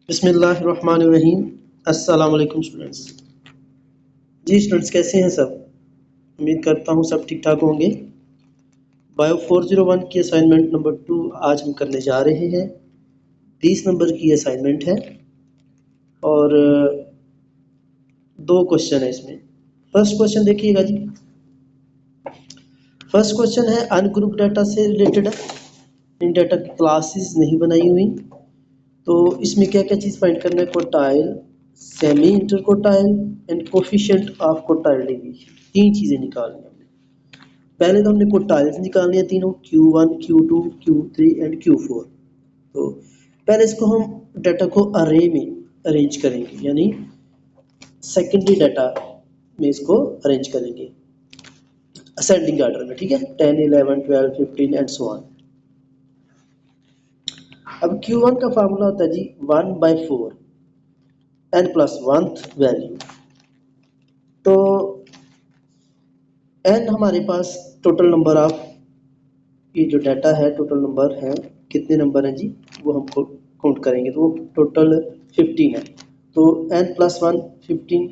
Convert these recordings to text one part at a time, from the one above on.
बिस्मिल्लाहिर्रहमानिर्रहीम। अस्सलाम वालेकुम स्टूडेंट्स। जी स्टूडेंट्स, कैसे हैं सब? उम्मीद करता हूँ सब ठीक ठाक होंगे। बायो 401 की असाइनमेंट नंबर 2 आज हम करने जा रहे हैं। 20 नंबर की असाइनमेंट है और दो क्वेश्चन है इसमें। फर्स्ट क्वेश्चन देखिएगा जी। फर्स्ट क्वेश्चन है अनग्रुप डाटा से रिलेटेड है। इन डाटा की क्लासेस नहीं बनाई हुई, तो इसमें क्या क्या चीज़ फाइंड करना है? Quartile, semi interquartile and coefficient of quartile deviation. तीन चीज़ें निकालनी है हमने। पहले तो हमने कोटाइल्स निकालनी है तीनों, Q1, Q2, Q3 and Q4। तो पहले इसको हम डाटा को अरे में अरेंज करेंगे, यानी सेकेंडरी डाटा में इसको अरेंज करेंगे असेंडिंग ऑर्डर में, ठीक है? 10, 11, 12, 15 एंड सो ऑन। अब Q1 का फार्मूला होता है जी 1/4 n प्लस 1th वैल्यू। तो n हमारे पास टोटल नंबर ऑफ ये जो डाटा है, टोटल नंबर है, कितने नंबर हैं जी वो हमको काउंट करेंगे, तो वो टोटल 15 है। तो n प्लस 1 15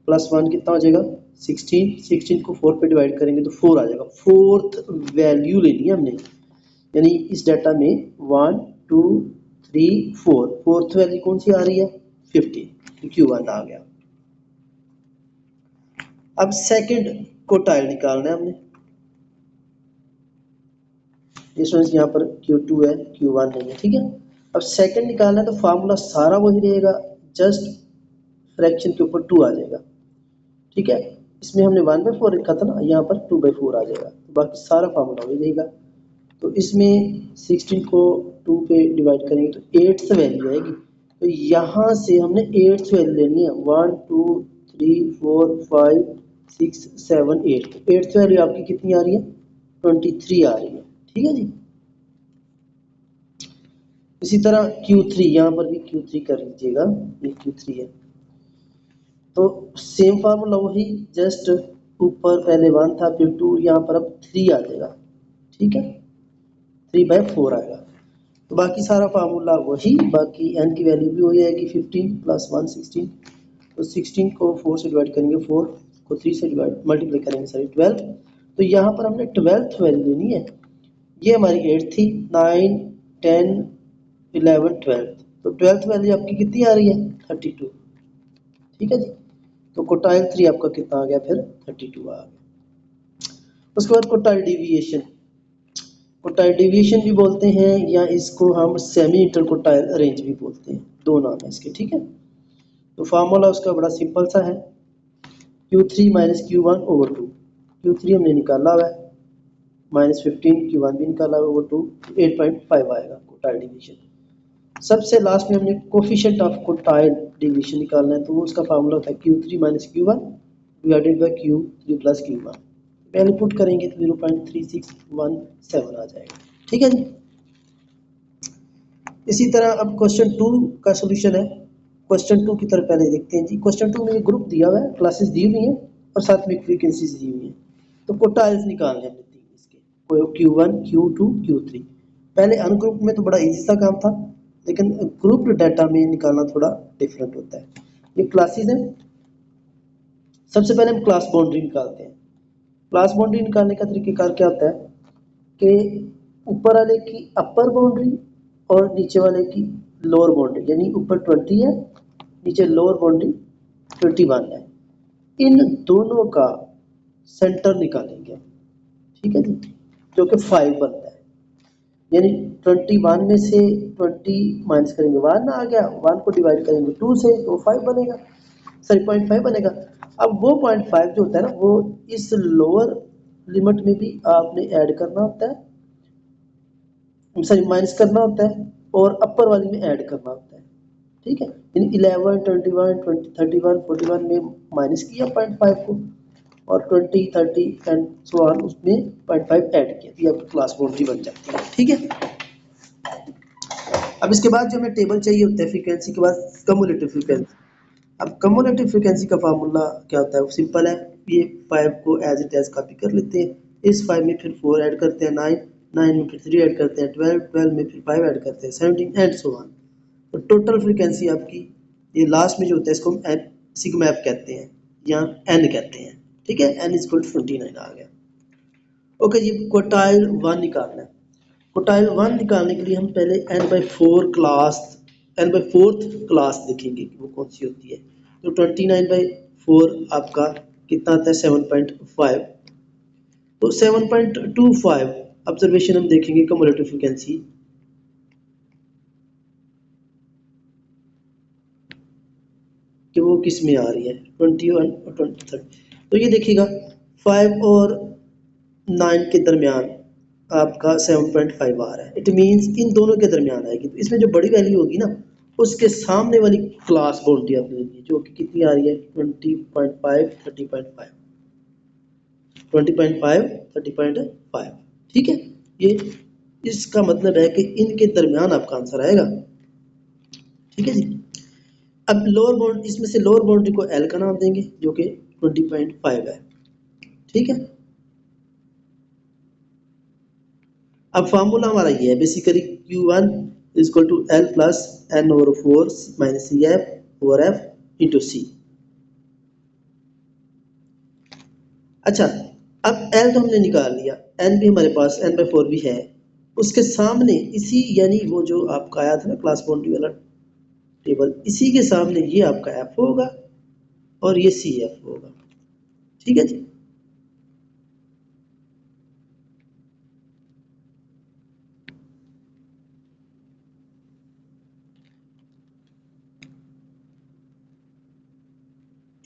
प्लस 1 कितना हो जाएगा? 16। 16 को 4 पे डिवाइड करेंगे तो 4 आ जाएगा। फोर्थ वैल्यू लेनी है हमने, यानी इस डाटा में 1 2 3 4, फोर्थ वैल्यू कौन सी आ रही है? 15। Q1 आ गया। अब सेकंड कोटाइल निकालना है हमने। स्टूडेंट्स यहाँ पर Q2 है, Q1 नहीं है, ठीक है? अब सेकंड निकालना है तो फार्मूला सारा वही रहेगा, जस्ट फ्रैक्शन के ऊपर 2 आ जाएगा, ठीक है? इसमें हमने 1/4 रखा था ना, यहाँ पर 2/4 आ जाएगा, तो बाकी सारा फार्मूला वही रहेगा। तो इसमें 16 को 2 पे डिवाइड करेंगे तो 8th वैल्यू आएगी। तो यहाँ से हमने 8th वैल्यू लेनी है। 1 2 3 4 5 6 7 8। 8th वैल्यू आपकी कितनी आ रही है? 23 आ रही है, ठीक है जी। इसी तरह Q3, यहाँ पर भी Q3 कर लीजिएगा, ये Q3 है। तो सेम फार्मूला वही, जस्ट ऊपर पहले 1 था, फिर 2, यहाँ पर अब 3 आ जाएगा, ठीक है? 3/4 आएगा। तो बाकी सारा फार्मूला वही, बाकी n की वैल्यू भी वही आएगी 15 प्लस 1 16। तो 16 को 4 से डिवाइड करेंगे, 4 को 3 से डिवाइड मल्टीप्लाई करेंगे, सॉरी 12। तो यहाँ पर हमने 12th वैल्यू लेनी है। ये हमारी 8 थी, 9 10 11 12। तो 12th वैल्यू आपकी कितनी आ रही है? 32, ठीक है जी। तो कोटाइल 3 आपका कितना आ गया? फिर 32 आ गया। उसके बाद कोटाइल डेविएशन। कोटाइल डेविएशन भी बोलते हैं, या इसको हम सेमी इंटरकोटाइल रेंज भी बोलते हैं, दो नाम है इसके, ठीक है? तो फार्मूला उसका बड़ा सिंपल सा है, Q3 minus Q1 over 2। Q3 हमने निकाला हुआ है, माइनस 15, Q1 भी निकाला हुआ ओवर 2, 8.5 आएगा कोटाइल डेविएशन। सबसे लास्ट में हमने कोफिशिएंट ऑफ कोटाइल डेविएशन निकालना है, तो वो उसका फार्मूला होता है Q3 minus Q1 divided by Q3 plus Q1। पहले पुट करेंगे तो 0.3617 आ जाएगा, ठीक है जी। इसी तरह अब क्वेश्चन 2 का सॉल्यूशन है। क्वेश्चन 2 की तरफ पहले देखते हैं जी। क्वेश्चन 2 में ग्रुप दिया हुआ है, क्लासेस दी हुई हैं और साथ में फ्रीक्वेंसीज दी हुई हैं। तो कोटाइल्स निकालने हमने तीन इसके, Q1 Q2 Q3। पहले अनग्रुप में तो बड़ा इजी सा काम था, लेकिन ग्रुप्ड डाटा में निकालना थोड़ा डिफरेंट होता है। ये क्लासेस हैं। सबसे पहले हम क्लास बाउंड्री निकालते हैं। क्लास बाउंड्री निकालने का तरीकेकार क्या होता है कि ऊपर वाले की अपर बाउंड्री और नीचे वाले की लोअर बाउंड्री, यानी ऊपर 20 है, नीचे लोअर बाउंड्री 21 है, इन दोनों का सेंटर निकालेंगे, ठीक है जी, जो कि 5 बनता है। यानी 21 में से 20 माइनस करेंगे, 1 आ गया, 1 को डिवाइड करेंगे 2 से तो 5 बनेगा, सॉरी 0.5 बनेगा। अब वो 0.5 जो होता है ना, वो इस लोअर लिमिट में भी आपने ऐड करना होता है, सॉरी माइनस करना होता है, और अपर वाली में ऐड करना होता है, ठीक है? यानी 11 21 20 31 41 में माइनस किया 0.5 को, और 20 30 एंड सो ऑन उसमें 0.5 ऐड किया, ये आपकी क्लास बाउंड्री बन जाती है, ठीक है? अब इसके बाद जो हमें टेबल चाहिए होता है फ्रीक्वेंसी के बाद, कम्युलेटिव फ्रीक्वेंसी। अब कम्युलेटिव फ्रीक्वेंसी का फार्मूला क्या होता है? वो सिंपल है, ये 5 को एज इट एज कॉपी कर लेते हैं, इस 5 में फिर 4 ऐड करते हैं, 9 9 में फिर 3 ऐड करते हैं, 12 12 में फिर 5 ऐड करते हैं, 17 एंड सो ऑन। तो टोटल फ्रीक्वेंसी आपकी ये लास्ट में जो होता है इसको हम एन सिग्मा एफ कहते हैं या एन कहते हैं, ठीक है। एन इज इक्वल टू 29 आ गया। ओके जी, क्वार्टाइल 1 निकालना है। क्वार्टाइल 1 निकालने के लिए हम पहले एन बाई फोर्थ क्लास देखेंगे कि वो कौन सी होती है। तो 29/4 आपका कितना आता है 7.5। तो 7.25 ऑब्जर्वेशन हम देखेंगे कम्युलेटिव फ्रीक्वेंसी कि वो किस में आ रही है 21 और 23। तो ये देखिएगा 5 और 9 के दरमियान आपका 7.5 आ रहा है। इट मीन्स इन दोनों के दरमियान आएगी। तो इसमें जो बड़ी वैल्यू होगी ना उसके सामने वाली क्लास बाउंड्री आप लेंगे जो कि कितनी आ रही है 20.5 30.5 20.5 30.5, ठीक है। ये इसका मतलब है कि इनके दरमियान आपका आंसर आएगा, ठीक है जी। अब लोअर बाउंड इसमें से लोअर बाउंड्री को एल का नाम देंगे जो कि 20.5 है, ठीक है। अब फार्मूला हमारा ये है basically Q1 is equal to L plus N over 4 minus CF over F into C। अच्छा, अब L तो हमने निकाल लिया, N भी हमारे पास N/4 भी है। उसके सामने इसी यानी वो जो आपका आया था ना क्लास बाउंड्री वाला टेबल, इसी के सामने ये आपका F होगा और ये CF होगा, ठीक है जी।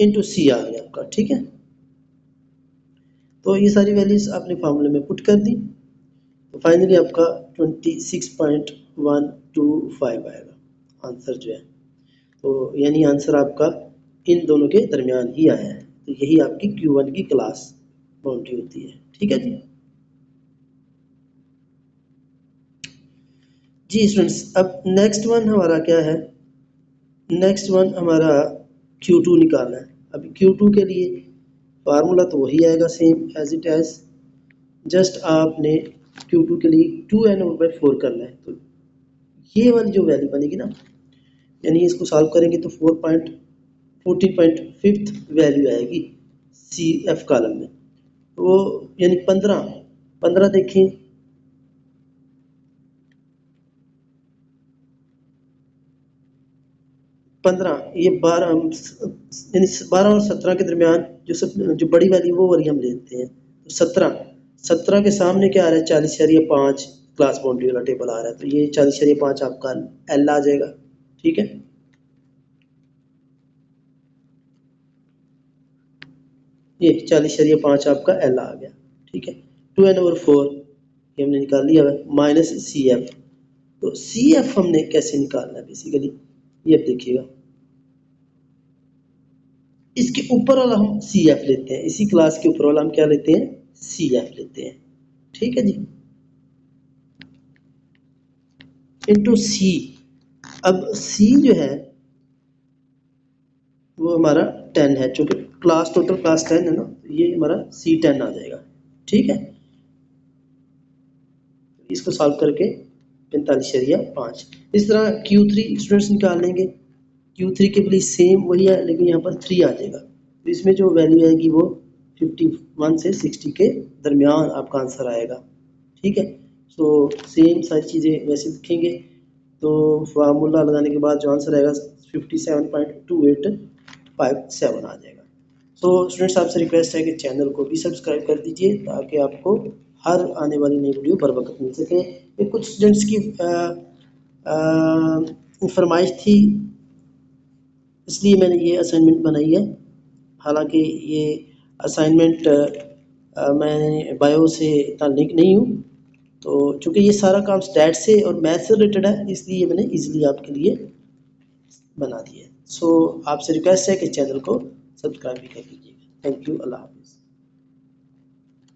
इंटू C आ गया आपका, ठीक है। तो ये सारी वैल्यूज आपने फार्मूले में पुट कर दी तो फाइनली आपका 26.125 आएगा आंसर जो है। तो यानी आंसर आपका इन दोनों के दरमियान ही आया है। तो यही आपकी Q1 की क्लास बाउंड्री होती है, ठीक है जी। जी स्टूडेंट्स, अब नेक्स्ट वन हमारा क्या है, नेक्स्ट वन हमारा Q2 निकालना है। अभी Q2 के लिए फार्मूला तो वही आएगा same as it as, just आपने Q2 के लिए 2n/4 करना है। तो ये वाली जो वैल्यू बनेगी ना, यानी इसको सॉल्व करेंगे तो 14.5 वैल्यू आएगी CF कॉलम में। तो यानी 15 देखें, 15 ये 12 यानी 12 और 17 के दरमियान जो बड़ी वैल्यू वो वाली हम लेते हैं। तो 17 के सामने क्या आ रहा है 40/5 क्लास बाउंड्री वाला टेबल आ रहा है। तो ये 40/5 आपका L आ जाएगा, ठीक है। ये 40/5 आपका L आ गया, ठीक है। 2n/4 ये हमने निकाल लिया है माइनस CF। तो CF हमने कैसे निकालना है बेसिकली ये अब देखिएगा, इसके ऊपर वाला हम CF लेते हैं, इसी क्लास के ऊपर वाला हम क्या लेते हैं CF लेते हैं, ठीक है जी, इंटू C। अब C जो है वो हमारा 10 है, चूंकि क्लास टोटल क्लास 10 है ना, तो ये हमारा C10 आ जाएगा, ठीक है। इसको सॉल्व करके 45/5 इस तरह Q3 स्टूडेंट्स निकाल लेंगे। Q3 के लिए सेम वही है लेकिन यहाँ पर 3 आ जाएगा। तो इसमें जो वैल्यू आएगी वो 51 से 60 के दरमियान आपका आंसर आएगा, ठीक है। सो सेम सारी चीज़ें वैसे लिखेंगे तो फार्मूला लगाने के बाद जो आंसर आएगा 57.2857 आ जाएगा। तो स्टूडेंट्स आपसे रिक्वेस्ट है कि चैनल को भी सब्सक्राइब कर दीजिए ताकि आपको हर आने वाली नई वीडियो बर वक्त मिल सके। ये कुछ स्टूडेंट्स की फरमाइश थी इसलिए मैंने ये असाइनमेंट बनाई है। हालांकि ये असाइनमेंट मैं बायो से इतना लिंक नहीं हूँ, तो चूँकि ये सारा काम स्टैट से और मैथ से रिलेटेड है इसलिए मैंने इजीली आपके लिए बना दिया है। सो आपसे रिक्वेस्ट है कि चैनल को सब्सक्राइब भी कर लीजिएगा। थैंक यू, अल्लाह हाफिज़।